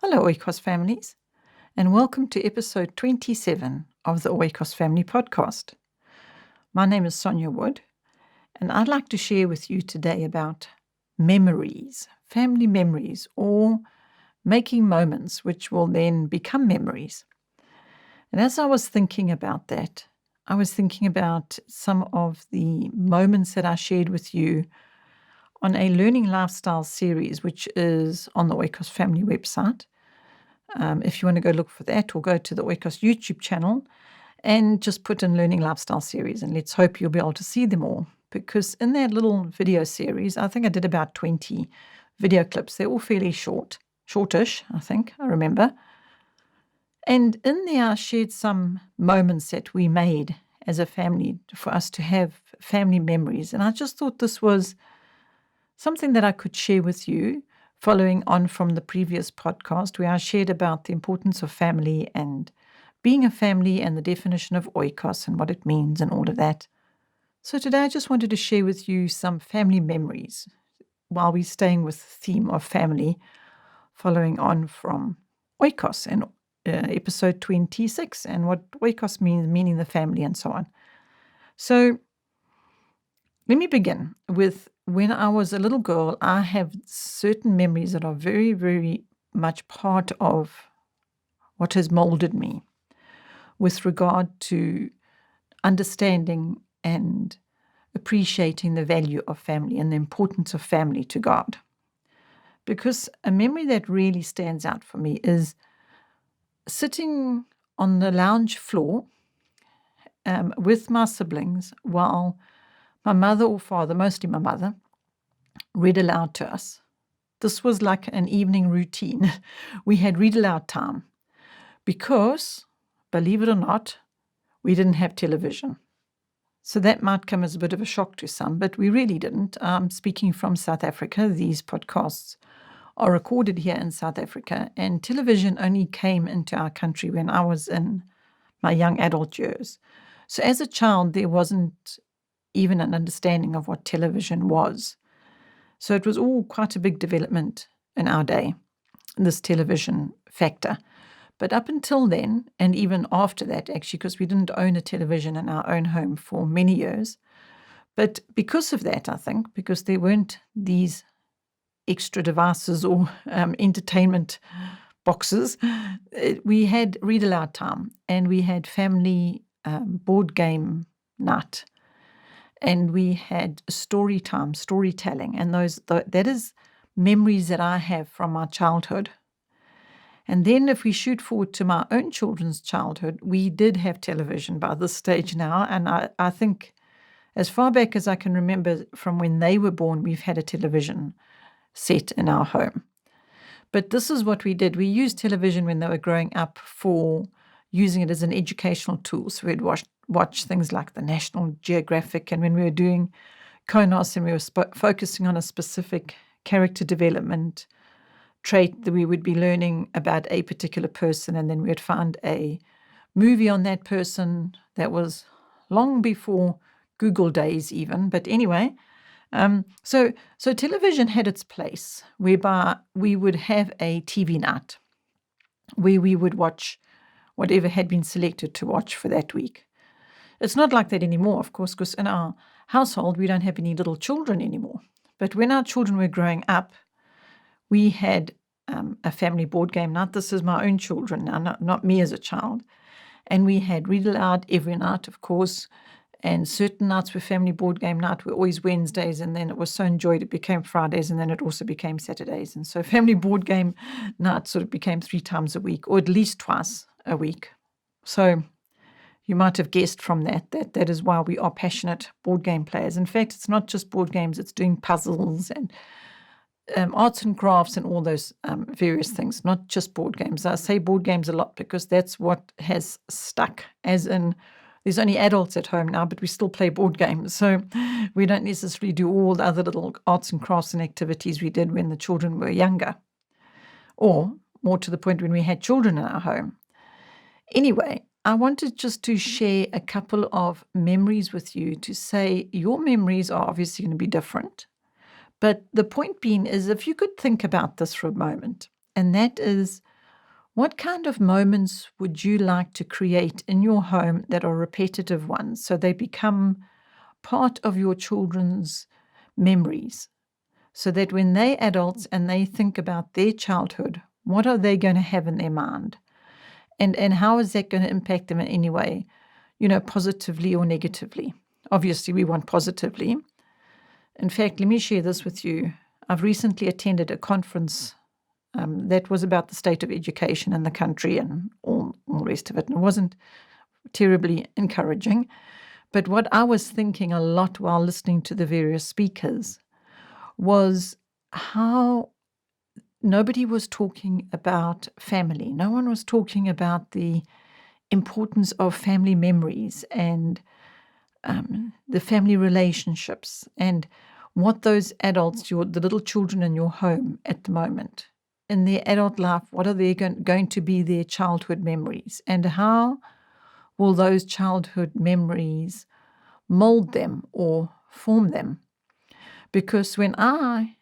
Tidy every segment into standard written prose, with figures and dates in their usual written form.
Hello, Oikos families, and welcome to episode 27 of the Oikos Family Podcast. My name is Sonja Wood, and I'd like to share with you today about memories, family memories, or making moments which will then become memories. And as I was thinking about that, I was thinking about some of the moments that I shared with you on a learning lifestyle series, which is on the Oikos Family website. If you want to go look for that, or go to the Oikos YouTube channel and just put in Learning Lifestyle Series, and let's hope you'll be able to see them all. Because in that little video series, I think I did about 20 video clips. They're all fairly shortish, I remember. And in there, I shared some moments that we made as a family for us to have family memories. And I just thought this was something that I could share with you, following on from the previous podcast where I shared about the importance of family and being a family and the definition of oikos and what it means and all of that. So today I just wanted to share with you some family memories while we're staying with the theme of family, following on from oikos and episode 26 and what oikos means, meaning the family and so on. So let me begin with when I was a little girl. I have certain memories that are very, very much part of what has molded me with regard to understanding and appreciating the value of family and the importance of family to God. Because a memory that really stands out for me is sitting on the lounge floor with my siblings while my mother or father, mostly my mother, read aloud to us. This was like an evening routine. We had read aloud time because, believe it or not, we didn't have television. So that might come as a bit of a shock to some, but we really didn't. Speaking from South Africa, these podcasts are recorded here in South Africa, and television only came into our country when I was in my young adult years. So as a child, there wasn't even an understanding of what television was. So it was all quite a big development in our day, this television factor. But up until then, and even after that, actually, because we didn't own a television in our own home for many years, but because of that, I think, because there weren't these extra devices or entertainment boxes, we had read aloud time, and we had family board game night, and we had story time, storytelling, and that is memories that I have from my childhood. And then if we shoot forward to my own children's childhood, we did have television by this stage now, and I think as far back as I can remember from when they were born, we've had a television set in our home. But this is what we did. We used television when they were growing up for using it as an educational tool. So we'd watch things like the National Geographic, and when we were doing Konos and we were focusing on a specific character development trait, that we would be learning about a particular person, and then we would find a movie on that person. That was long before Google days even, but anyway. So television had its place, whereby we would have a TV night where we would watch whatever had been selected to watch for that week. It's not like that anymore, of course, because in our household, we don't have any little children anymore. But when our children were growing up, we had a family board game night. This is my own children now, not me as a child. And we had read aloud every night, of course. And certain nights were family board game night were always Wednesdays, and then it was so enjoyed it became Fridays, and then it also became Saturdays. And so family board game night sort of became 3 times a week, or at least twice a week. So you might have guessed from that is why we are passionate board game players. In fact, it's not just board games, it's doing puzzles and arts and crafts and all those various things, not just board games. I say board games a lot because that's what has stuck, as in there's only adults at home now, but we still play board games. So we don't necessarily do all the other little arts and crafts and activities we did when the children were younger, or more to the point when we had children in our home. Anyway, I wanted just to share a couple of memories with you to say your memories are obviously going to be different. But the point being is, if you could think about this for a moment, and that is What kind of moments would you like to create in your home that are repetitive ones so they become part of your children's memories? So that when they're adults and they think about their childhood, what are they going to have in their mind? And how is that going to impact them in any way, positively or negatively? Obviously, we want positively. In fact, let me share this with you. I've recently attended a conference that was about the state of education in the country and all the rest of it. And it wasn't terribly encouraging. But what I was thinking a lot while listening to the various speakers was how nobody was talking about family. No one was talking about the importance of family memories and the family relationships and what those adults, the little children in your home at the moment, in their adult life, what are they going to be their childhood memories, and how will those childhood memories mold them or form them? Because when I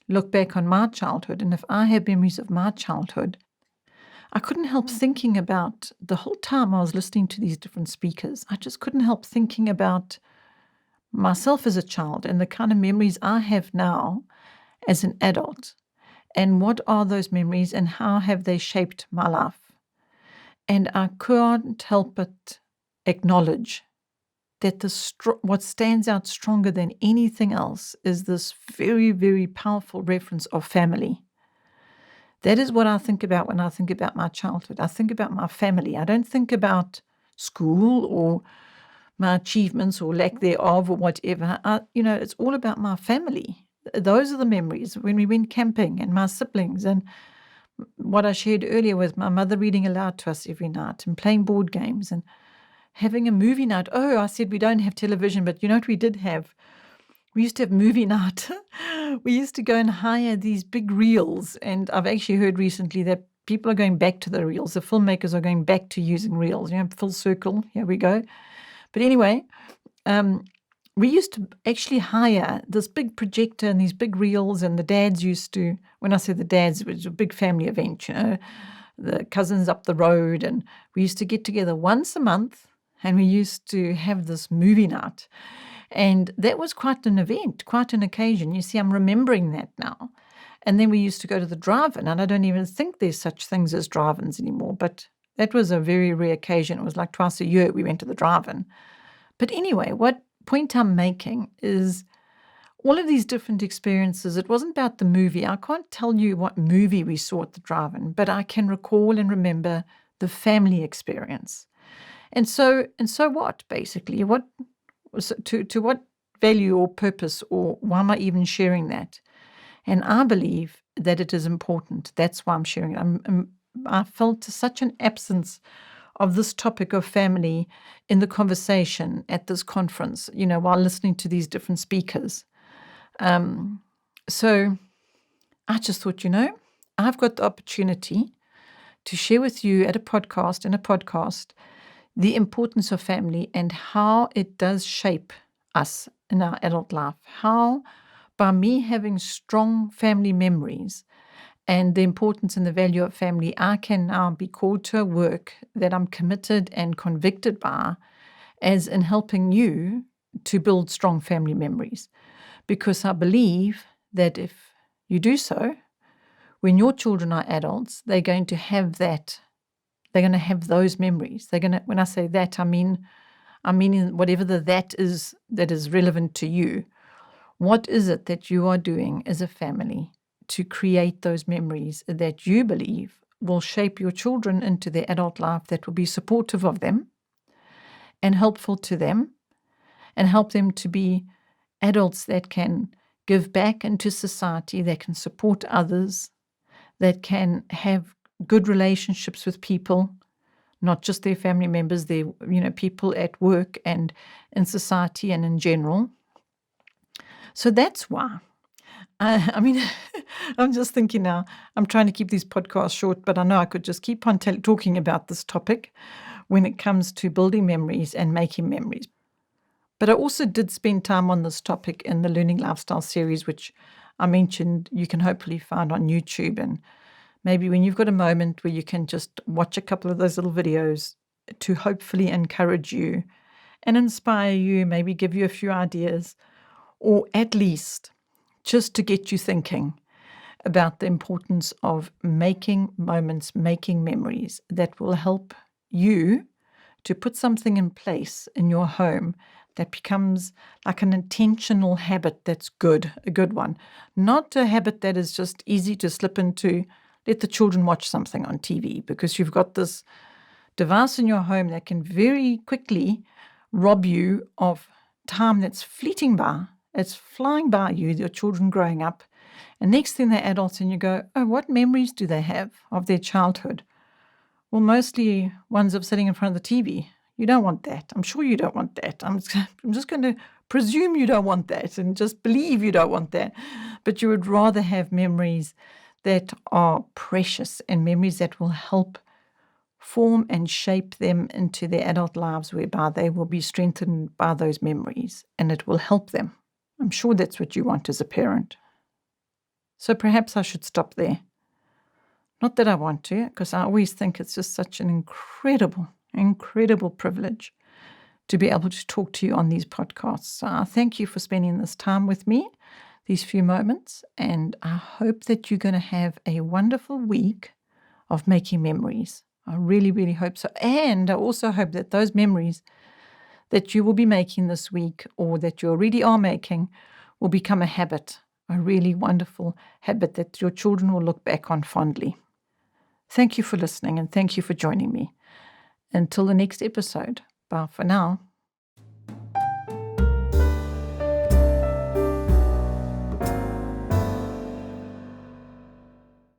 look back on my childhood, and if I have memories of my childhood, I couldn't help thinking about the whole time I was listening to these different speakers. I just couldn't help thinking about myself as a child and the kind of memories I have now as an adult. And what are those memories and how have they shaped my life? And I couldn't help but acknowledge that what stands out stronger than anything else is this very, very powerful reference of family. That is what I think about when I think about my childhood. I think about my family. I don't think about school or my achievements or lack thereof or whatever. It's all about my family. Those are the memories when we went camping and my siblings and what I shared earlier with my mother reading aloud to us every night and playing board games and having a movie night. Oh, I said we don't have television, but you know what we did have? We used to have movie night. We used to go and hire these big reels. And I've actually heard recently that people are going back to the reels. The filmmakers are going back to using reels. Full circle. Here we go. But anyway, we used to actually hire this big projector and these big reels. And the dads used to, when I say the dads, it was a big family event, the cousins up the road. And we used to get together once a month and we used to have this movie night. And that was quite an event, quite an occasion. You see, I'm remembering that now. And then we used to go to the drive-in, and I don't even think there's such things as drive-ins anymore, but that was a very rare occasion. It was like twice a year we went to the drive-in. But anyway, what point I'm making is all of these different experiences, it wasn't about the movie. I can't tell you what movie we saw at the drive-in, but I can recall and remember the family experience. And so what, basically? To what value or purpose, or why am I even sharing that? And I believe that it is important. That's why I'm sharing it. I felt such an absence of this topic of family in the conversation at this conference, while listening to these different speakers. So I just thought, I've got the opportunity to share with you in a podcast, the importance of family and how it does shape us in our adult life. How, by me having strong family memories and the importance and the value of family, I can now be called to a work that I'm committed and convicted by, as in helping you to build strong family memories. Because I believe that if you do so, when your children are adults, they're going to have that. They're going to have those memories. When I say that, I mean in whatever that is relevant to you. What is it that you are doing as a family to create those memories that you believe will shape your children into their adult life, that will be supportive of them and helpful to them and help them to be adults that can give back into society, that can support others, that can have good relationships with people, not just their family members, their people at work and in society and in general. So that's why. I'm just thinking now, I'm trying to keep these podcasts short, but I know I could just keep on talking about this topic when it comes to building memories and making memories. But I also did spend time on this topic in the Learning Lifestyle series, which I mentioned you can hopefully find on YouTube and maybe when you've got a moment where you can just watch a couple of those little videos to hopefully encourage you and inspire you, maybe give you a few ideas, or at least just to get you thinking about the importance of making moments, making memories that will help you to put something in place in your home that becomes like an intentional habit that's good, a good one. Not a habit that is just easy to slip into. Let the children watch something on TV because you've got this device in your home that can very quickly rob you of time that's fleeting by. It's flying by you, your children growing up. And next thing they're adults and you go, oh, what memories do they have of their childhood? Well, mostly ones of sitting in front of the TV. You don't want that. I'm sure you don't want that. I'm just going to presume you don't want that and just believe you don't want that. But you would rather have memories that are precious and memories that will help form and shape them into their adult lives, whereby they will be strengthened by those memories and it will help them. I'm sure that's what you want as a parent. So perhaps I should stop there. Not that I want to, because I always think it's just such an incredible, incredible privilege to be able to talk to you on these podcasts. So I thank you for spending this time with me, these few moments, and I hope that you're going to have a wonderful week of making memories. I really, really hope so. And I also hope that those memories that you will be making this week or that you already are making will become a habit, a really wonderful habit that your children will look back on fondly. Thank you for listening and thank you for joining me. Until the next episode, bye for now.